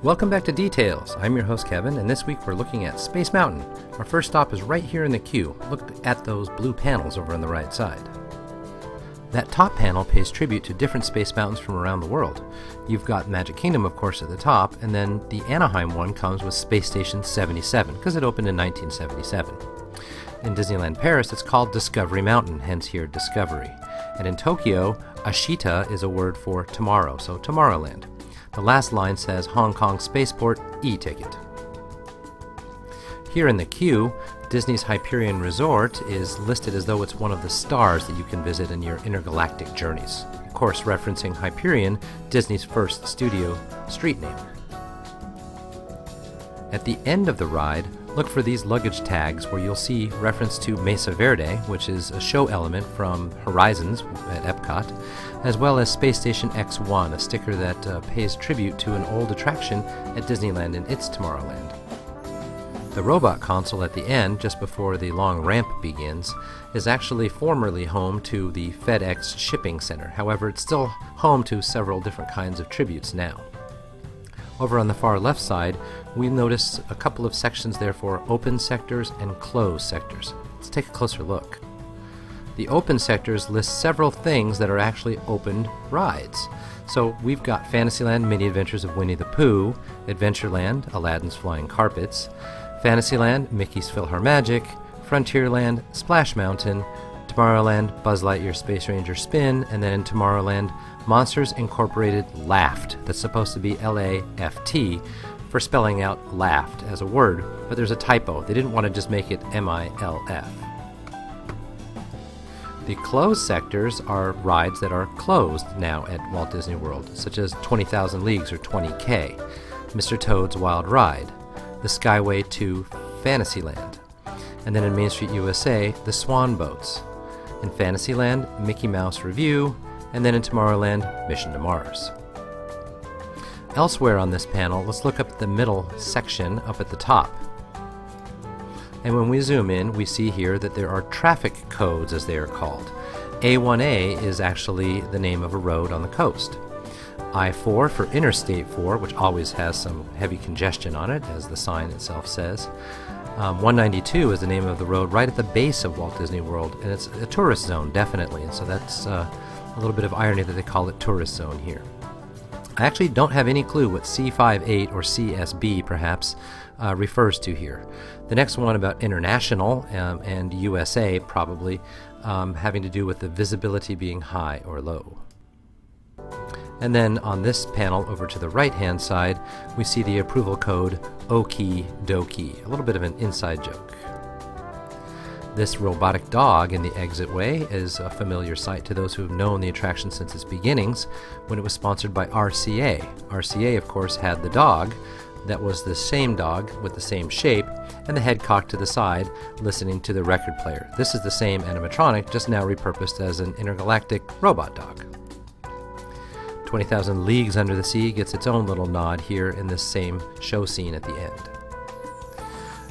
Welcome back to Details. I'm your host Kevin, and this week we're looking at Space Mountain. Our first stop is right here in the queue. Look at those blue panels over on the right side. That top panel pays tribute to different space mountains from around the world. You've got Magic Kingdom, of course, at the top, and then the Anaheim one comes with Space Station 77, because it opened in 1977. In Disneyland Paris, it's called Discovery Mountain, hence here Discovery. And in Tokyo, Ashita is a word for tomorrow, so Tomorrowland. The last line says Hong Kong Spaceport e-ticket. Here in the queue, Disney's Hyperion Resort is listed as though it's one of the stars that you can visit in your intergalactic journeys. Of course, referencing Hyperion, Disney's first studio street name. At the end of the ride, look for these luggage tags where you'll see reference to Mesa Verde, which is a show element from Horizons at Epcot, as well as Space Station X1, a sticker that pays tribute to an old attraction at Disneyland in its Tomorrowland. The robot console at the end, just before the long ramp begins, is actually formerly home to the FedEx shipping center. However, it's still home to several different kinds of tributes now. Over on the far left side, we notice a couple of sections there for open sectors and closed sectors. Let's take a closer look. The open sectors list several things that are actually opened rides. So we've got Fantasyland Mini Adventures of Winnie the Pooh, Adventureland, Aladdin's Flying Carpets, Fantasyland, Mickey's PhilharMagic, Frontierland, Splash Mountain, Tomorrowland, Buzz Lightyear Space Ranger Spin, and then in Tomorrowland, Monsters Incorporated Laughed. That's supposed to be L-A-F-T for spelling out laughed as a word, but there's a typo. They didn't want to just make it M-I-L-F. The closed sectors are rides that are closed now at Walt Disney World, such as 20,000 Leagues or 20K, Mr. Toad's Wild Ride, the Skyway to Fantasyland, and then in Main Street USA, the Swan Boats. In Fantasyland, Mickey Mouse Review, and then in Tomorrowland, Mission to Mars. Elsewhere on this panel, let's look up at the middle section up at the top. And when we zoom in, we see here that there are traffic codes, as they are called. A1A is actually the name of a road on the coast. I-4 for Interstate 4, which always has some heavy congestion on it, as the sign itself says. 192 is the name of the road right at the base of Walt Disney World, and it's a tourist zone, definitely, and so that's a little bit of irony that they call it tourist zone here. I actually don't have any clue what C58 or CSB, perhaps, refers to here. The next one about international and USA, probably, having to do with the visibility being high or low. And then on this panel over to the right-hand side, we see the approval code Okie Dokie, a little bit of an inside joke. This robotic dog in the exitway is a familiar sight to those who have known the attraction since its beginnings, when it was sponsored by RCA. RCA, of course, had the dog that was the same dog with the same shape and the head cocked to the side, listening to the record player. This is the same animatronic, just now repurposed as an intergalactic robot dog. 20,000 Leagues Under the Sea gets its own little nod here in this same show scene at the end.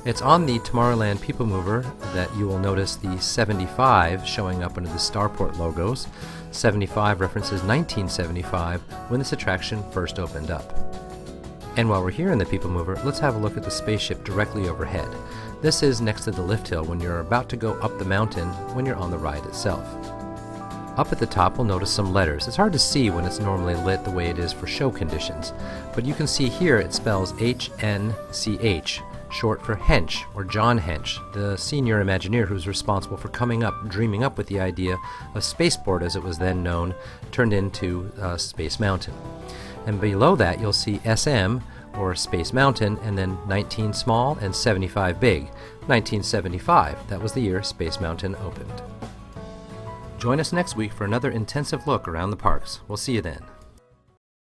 It's on the Tomorrowland People Mover that you will notice the 75 showing up under the Starport logos. 75 references 1975, when this attraction first opened up. And while we're here in the People Mover, let's have a look at the spaceship directly overhead. This is next to the lift hill when you're about to go up the mountain when you're on the ride itself. Up at the top, we'll notice some letters. It's hard to see when it's normally lit the way it is for show conditions, but you can see here it spells H-N-C-H, short for Hench, or John Hench, the senior Imagineer who's responsible for dreaming up with the idea of Spaceport, as it was then known, turned into Space Mountain. And below that, you'll see SM, or Space Mountain, and then 19 small and 75 big. 1975, that was the year Space Mountain opened. Join us next week for another intensive look around the parks. We'll see you then.